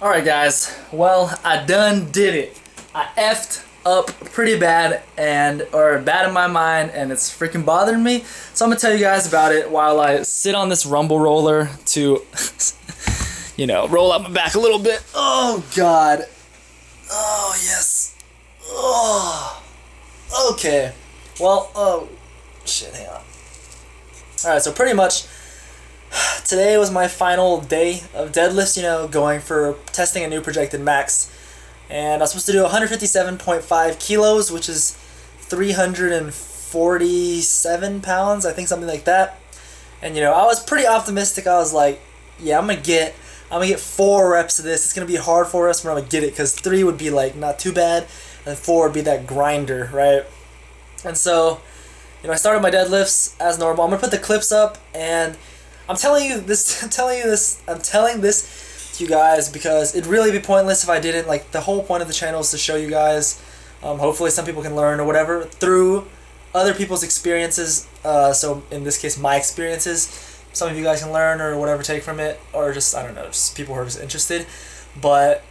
Alright guys, well, I done did it. I effed up pretty bad, or bad in my mind, and it's freaking bothering me. So I'm gonna tell you guys about it while I sit on this rumble roller to, roll up my back a little bit. Oh god. Oh yes. Oh. Okay. Well, oh shit, hang on. Alright, so pretty much today was my final day of deadlifts, going for testing a new projected max. And I was supposed to do 157.5 kilos, which is 347 pounds, I think, something like that. And I was pretty optimistic. I was like, yeah, I'm gonna get 4 reps of this. It's gonna be hard for us, but I'm gonna get it, because 3 would be like not too bad, and 4 would be that grinder, right? And so, I started my deadlifts as normal. I'm gonna put the clips up, and I'm telling this to you guys because it'd really be pointless if I didn't. Like, the whole point of the channel is to show you guys. Hopefully some people can learn or whatever through other people's experiences. So in this case, my experiences. Some of you guys can learn or whatever, take from it, or just, I don't know, just people who are just interested. But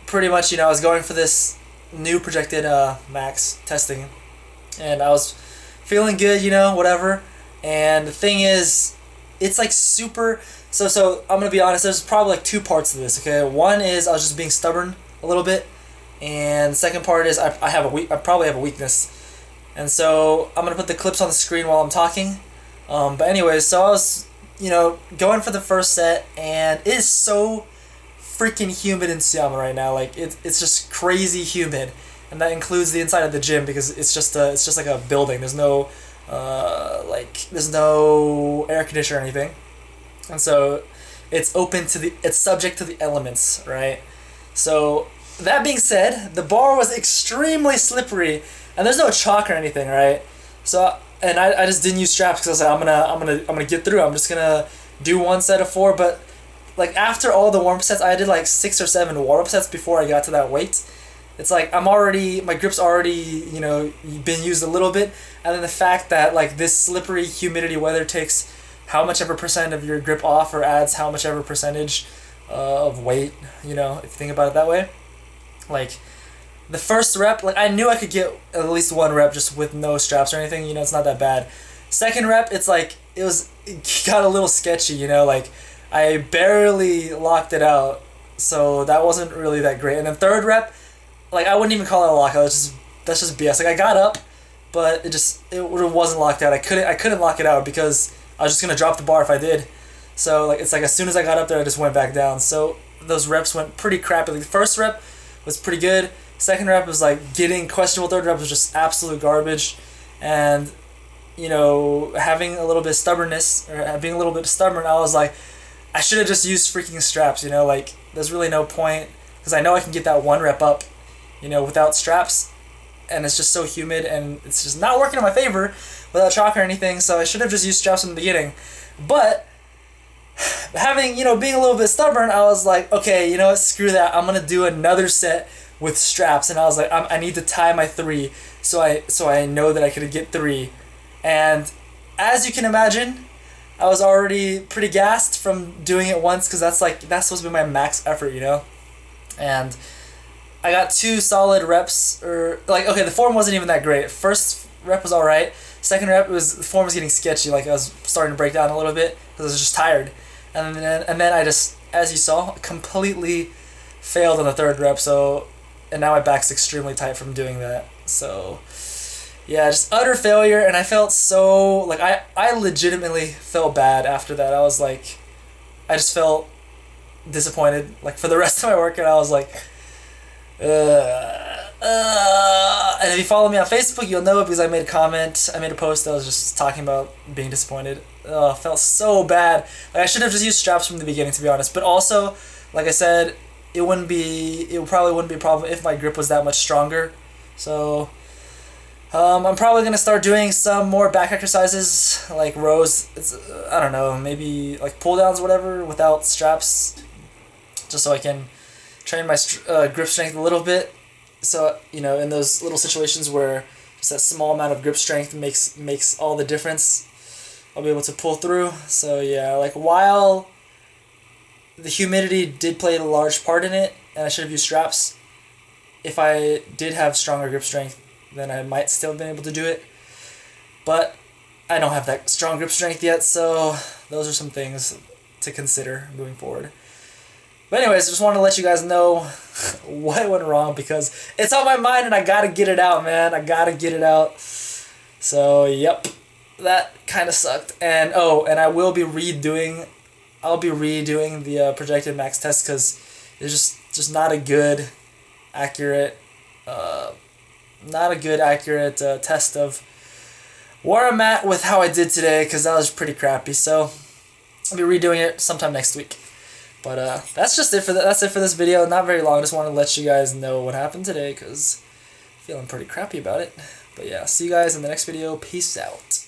pretty much, I was going for this new projected max testing, and I was feeling good, whatever. And the thing is, it's like super. So I'm gonna be honest. There's probably like 2 parts to this. Okay, one is I was just being stubborn a little bit, and the second part is I probably have a weakness, and so I'm gonna put the clips on the screen while I'm talking. But anyways, so I was going for the first set, and it is so freaking humid in Seattle right now. Like it's just crazy humid, and that includes the inside of the gym because it's just like a building. There's no there's no air conditioner or anything, and so it's subject to the elements, right? So that being said, the bar was extremely slippery, and there's no chalk or anything, right? So I just didn't use straps because I was like, I'm gonna get through. I'm just gonna do 1 set of 4, but like after all the warm-up sets, I did like 6 or 7 warm-up sets before I got to that weight. It's like my grip's already, been used a little bit, and then the fact that like this slippery humidity weather takes how much ever percent of your grip off, or adds how much ever percentage of weight, if you think about it that way. Like the first rep, like I knew I could get at least 1 rep just with no straps or anything, it's not that bad. Second rep, it's like it got a little sketchy, like I barely locked it out, so that wasn't really that great. And then third rep, like I wouldn't even call it a lockout. That's just BS. Like I got up, but it wasn't locked out. I couldn't lock it out because I was just gonna drop the bar if I did. So like it's like as soon as I got up there, I just went back down. So those reps went pretty crappy. Like the first rep was pretty good. Second rep was like getting questionable. Third rep was just absolute garbage, and having a little bit of stubbornness, or being a little bit stubborn, I was like, I should have just used freaking straps. Like there's really no point, because I know I can get that 1 rep up, without straps, and it's just so humid, and it's just not working in my favor without chalk or anything, so I should have just used straps in the beginning. But having, being a little bit stubborn, I was like, okay, screw that, I'm gonna do another set with straps. And I was like, I need to tie my 3 so I know that I could get 3. And as you can imagine, I was already pretty gassed from doing it once, because that's supposed to be my max effort, and I got 2 solid reps, or like, okay, the form wasn't even that great. First rep was alright. Second rep, the form was getting sketchy. Like I was starting to break down a little bit because I was just tired. And then I just, as you saw, completely failed on the third rep. And now my back's extremely tight from doing that. So yeah, just utter failure. And I felt so, like I legitimately felt bad after that. I was like, I just felt disappointed. Like for the rest of my workout, I was like, and if you follow me on Facebook, you'll know it, because I made a post that was just talking about being disappointed. I felt so bad. Like I should have just used straps from the beginning, to be honest. But also, like I said, it probably wouldn't be a problem if my grip was that much stronger. So I'm probably gonna start doing some more back exercises, like rows. I don't know, maybe like pull downs or whatever without straps, just so I can train my grip strength a little bit. So in those little situations where just that small amount of grip strength makes all the difference, I'll be able to pull through. So yeah, like while the humidity did play a large part in it, and I should have used straps. If I did have stronger grip strength, then I might still have been able to do it. But I don't have that strong grip strength yet, so those are some things to consider moving forward. But anyways, I just wanted to let you guys know what went wrong, because it's on my mind and I gotta get it out, man. I gotta get it out. So, yep. That kind of sucked. And, and I will be redoing... I'll be redoing the projected max test, because it's just not a good, accurate... test of where I'm at with how I did today, because that was pretty crappy. So, I'll be redoing it sometime next week. But that's just it for that's it for this video. Not very long. Just wanted to let you guys know what happened today, because I'm feeling pretty crappy about it. But yeah, see you guys in the next video. Peace out.